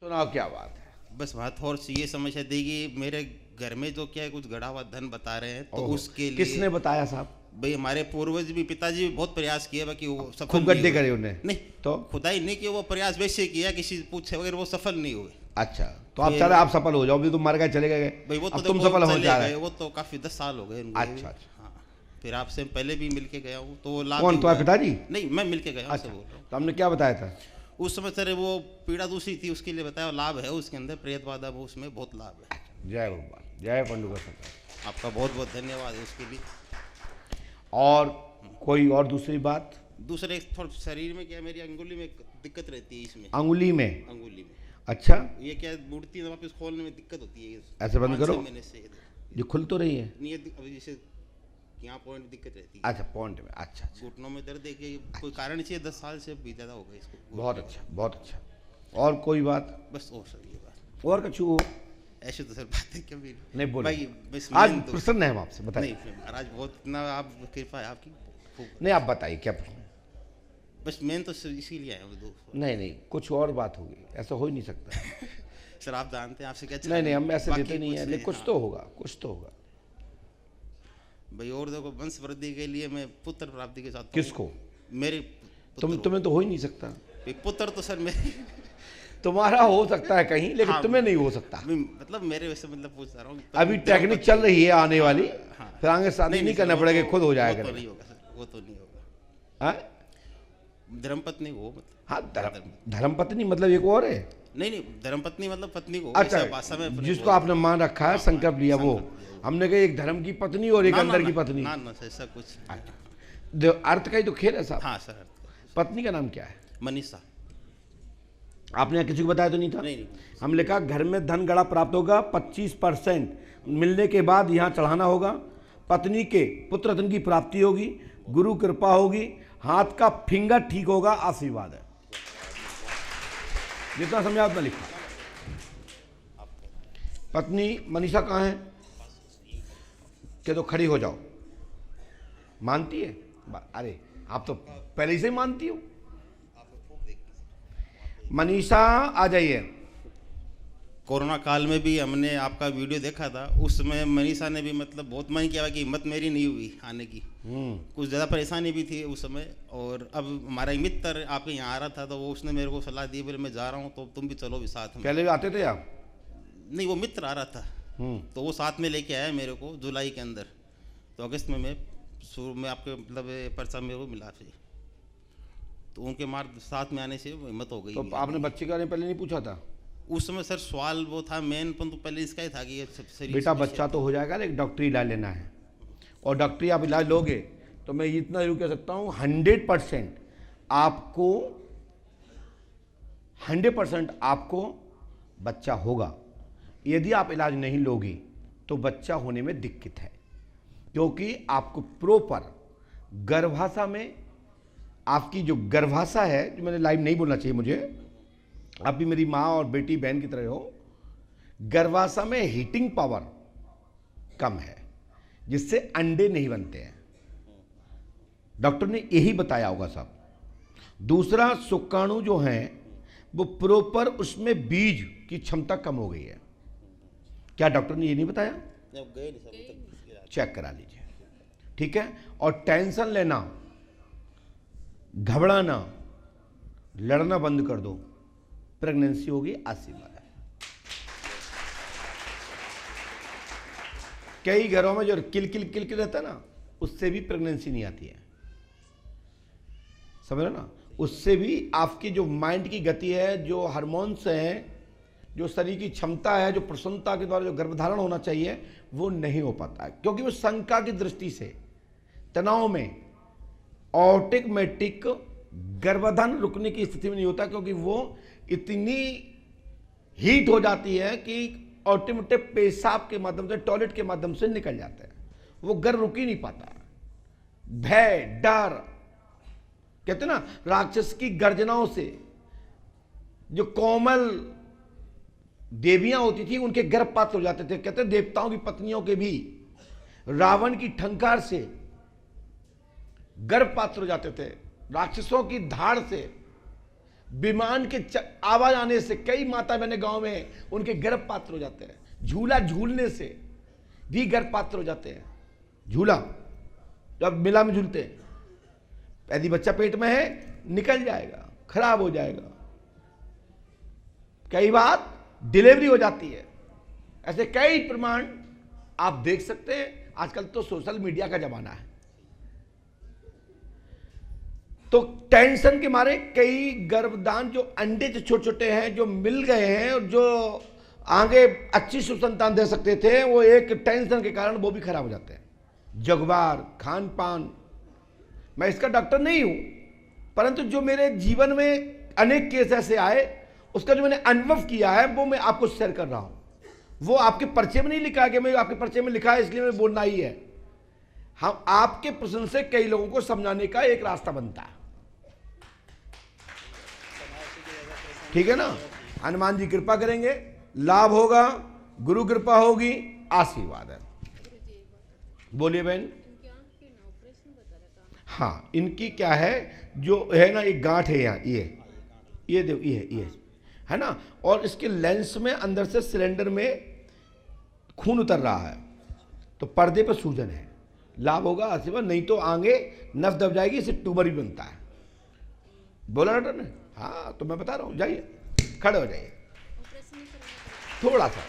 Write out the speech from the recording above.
सुनाओ क्या बात है। बस बात और सी ये समझ आती कि मेरे घर में जो क्या है कुछ गड़ा हुआ धन बता रहे हैं तो ओहो, उसके लिए किसने बताया साहब? भाई हमारे पूर्वज भी पिताजी भी बहुत प्रयास किए बाकी वो सफल खूब नहीं गड्ढे हुए। करे उन्हें नहीं तो? खुदाई नहीं किया, वो प्रयास वैसे किया किसी पूछे वगैरह वो सफल नहीं हुए। अच्छा, तो आप फिर- चले, आप सफल हो जाओ, भी तुम मर गए चले गए, भाई वो तो अब तुम देखो सफल हो चले जा गए, रहे। वो तो काफी 10 साल हो गए उनको। अच्छा अच्छा। हाँ, फिर आपसे पहले भी मिलके गया हूँ तो वो लाभ कौन, भी तुम्हारे हुआ। पिताजी? नहीं मैं मिलके गया हूँ, अच्छा, उससे बोल रहा हूँ। तो हमने क्या बताया था? उस समय सर वो पीड़ा दूसरी थी, उसके लिए बताया लाभ है उसके अंदर, प्रेत बाधा वो उसमें बहुत लाभ है। जय भगवान, जय पंडुका सरकार। आपका बहुत बहुत धन्यवाद है उसके लिए। और कोई और दूसरी बात? दूसरे थोड़ा शरीर में क्या मेरी अंगुली में दिक्कत रहती है, इसमें अंगुली में? अंगुली में। अच्छा, ये क्या मूर्ति वापस खोलने में दिक्कत होती है। ऐसे बंद 5-6 करो। महीने से ये खुल तो रही है? नहीं अभी जैसे यहाँ पॉइंट दिक्कत रहती है। अच्छा, पॉइंट में। अच्छा अच्छा, घुटनों में दर्द है कि कोई कारण चाहिए, 10 साल से भी ज़्यादा हो गया इसको। बहुत अच्छा बहुत अच्छा। और कोई बात? बस और सर ये बात, और कछु हो? ऐसे तो सर बातें कभी नहीं बोलो। भाई बस आज main तो- प्रसन्न है हम आपसे, बताइए। नहीं महाराज बहुत इतना आप कृपा है आपकी खूब। नहीं, आप बताइए क्या प्रश्न है? बस मेन तो इसीलिए आया हूँ दो। नहीं नहीं, कुछ और बात होगी, ऐसा हो ही नहीं सकता। सर आप जानते हैं आपसे क्या नहीं नहीं, हम ऐसे बाकी देते नहीं कुछ है, लेकिन कुछ हाँ। तो होगा, कुछ तो होगा। भाई और देखो वंश वृद्धि के लिए मैं पुत्र प्राप्ति के साथ किसको? मेरे पुत्र तुम्हें तो हो ही नहीं सकता। भाई पुत्र तो सर मेरे तुम्हारा हो सकता है कहीं, लेकिन हाँ, तुम्हें नहीं हो सकता। मतलब मेरे वैसे मतलब पूछ रहा हूँ अभी टेक्निक चल रही है आने वाली, हाँ। फिर आगे शादी नहीं सर, करना वो पड़ेगा, तो- खुद हो वो जाएगा। तो नहीं होगा सर, वो तो नहीं होगा। हाँ धर्मपत्नी को मतलब हाँ, धर्मपत्नी मतलब एक और है। नहीं नहीं धर्मपत्नी मतलब पत्नी को अच्छा, ऐसा भाषा में जिसको आपने मान रखा है, संकल्प लिया वो। संकल्प लिया वो। हमने कहा एक धर्म की पत्नी और एक ना, अंदर ना, की ना, पत्नी। ना ना सर, ऐसा कुछ अर्थ का ही तो खेल है साहब। हाँ सर। पत्नी का नाम क्या है? मनीषा। आपने यहाँ किसी को बताया तो नहीं था? नहीं नहीं हम लिखा घर में धन गड़ा प्राप्त होगा, 25% मिलने के बाद यहाँ चढ़ाना होगा। पत्नी के पुत्र धन की प्राप्ति होगी, गुरु कृपा होगी, हाथ का फिंगर ठीक होगा, आशीर्वाद है। जितना समझा उतना लिखा। पत्नी मनीषा कहाँ है? कि तो खड़ी हो जाओ। मानती है? अरे आप तो पहले से ही मानती हो। मनीषा आ जाइए। कोरोना काल में भी हमने आपका वीडियो देखा था, उसमें मनीषा ने भी मतलब बहुत मन किया कि हिम्मत मेरी नहीं हुई आने की। कुछ ज़्यादा परेशानी भी थी उस समय, और अब हमारा एक मित्र आपके यहाँ आ रहा था तो वो उसने मेरे को सलाह दी, बोले मैं जा रहा हूँ तो तुम भी चलो भी साथ में। पहले भी आते थे आप? नहीं वो मित्र आ रहा था तो वो साथ में लेके आया मेरे को जुलाई के अंदर, तो अगस्त में मैं शुरू में आपके मतलब पर्चा मेरे को मिला फिर, तो उनके मार्ग साथ में आने से हिम्मत हो गई। तो आपने बच्चे के बारे में पहले नहीं पूछा था? उस समय सर सवाल वो था मेन, पर तो पहले इसका ही था कि ये शरीर बेटा बच्चा तो हो जाएगा, लेकिन डॉक्टरी इलाज लेना है, और डॉक्टरी आप इलाज लोगे तो मैं इतना जरूर कह सकता हूँ 100% आपको 100% आपको बच्चा होगा। यदि आप इलाज नहीं लोगी तो बच्चा होने में दिक्कत है, क्योंकि आपको प्रॉपर गर्भाशय में, आपकी जो गर्भाशय है, जो मैंने लाइव नहीं बोलना चाहिए मुझे, आप भी मेरी माँ और बेटी बहन की तरह हो, गर्भाशय में हीटिंग पावर कम है, जिससे अंडे नहीं बनते हैं। डॉक्टर ने यही बताया होगा साहब। दूसरा, शुक्राणु जो हैं वो प्रॉपर, उसमें बीज की क्षमता कम हो गई है। क्या डॉक्टर ने ये नहीं बताया? जब गए नहीं सब तक चेक करा लीजिए, ठीक है। और टेंशन लेना, घबराना, लड़ना बंद कर दो, प्रेगनेंसी होगी, आशीर्वाद है। कई घरों में जो किल किल किल किल रहता है ना, उससे भी प्रेगनेंसी नहीं आती है, समझ रहे ना? उससे भी आपकी जो माइंड की गति है, जो हार्मोन्स हैं, जो शरीर की क्षमता है, जो प्रसन्नता के द्वारा जो गर्भधारण होना चाहिए, वो नहीं हो पाता है, क्योंकि वो शंका की दृष्टि से तनाव में ऑटोमेटिक गर्भधारण रुकने की स्थिति में नहीं होता, क्योंकि वो इतनी हीट हो जाती है कि ऑटोमेटिक पेशाब के माध्यम से, टॉयलेट के माध्यम से निकल जाता है, वो गर्भ रुक ही नहीं पाता। भय, डर, कहते ना, राक्षस की गर्जनाओं से जो कोमल देवियां होती थी उनके गर्भपात हो जाते थे। कहते देवताओं की पत्नियों के भी रावण की ठंकार से गर्भपात हो जाते थे, राक्षसों की धाड़ से विमान के आवाज आने से कई माता बहने गांव में उनके गर्भपात हो जाते हैं। झूला झूलने से भी गर्भपात हो जाते हैं। झूला जब मेला में झूलते हैं, यदि बच्चा पेट में है निकल जाएगा, खराब हो जाएगा। कई बार डिलीवरी हो जाती है। ऐसे कई प्रमाण आप देख सकते हैं। आजकल तो सोशल मीडिया का जमाना है, तो टेंशन के मारे कई गर्भदान जो अंडे जो छोटे छोटे हैं जो मिल गए हैं और जो आगे अच्छी सुसंतान दे सकते थे, वो एक टेंशन के कारण वो भी खराब हो जाते हैं। जगवार, खान पान, मैं इसका डॉक्टर नहीं हूं, परंतु जो मेरे जीवन में अनेक केस ऐसे आए, उसका जो मैंने अनुभव किया है वो मैं आपको शेयर कर रहा हूं। वो आपके पर्चे में नहीं लिखा है कि मैं आपके पर्चे में लिखा है इसलिए मैं बोलना ही है। हम आपके प्रश्न से कई लोगों को समझाने का एक रास्ता बनता है। ठीक है ना। हनुमान जी कृपा करेंगे, लाभ होगा, गुरु कृपा होगी, आशीर्वाद है। बोलिए बहन। हाँ, इनकी क्या है, जो है ना एक गांठ है यहाँ, ये देखो, ये है ना, और इसके लेंस में अंदर से सिलेंडर में खून उतर रहा है, तो पर्दे पर सूजन है। लाभ होगा, आशीर्वाद, नहीं तो आगे नस दब जाएगी, इससे ट्यूमर भी बनता है। बोला डॉक्टर ने? हाँ, तो मैं बता रहा हूँ, जाइए खड़े हो जाइए थोड़ा सा।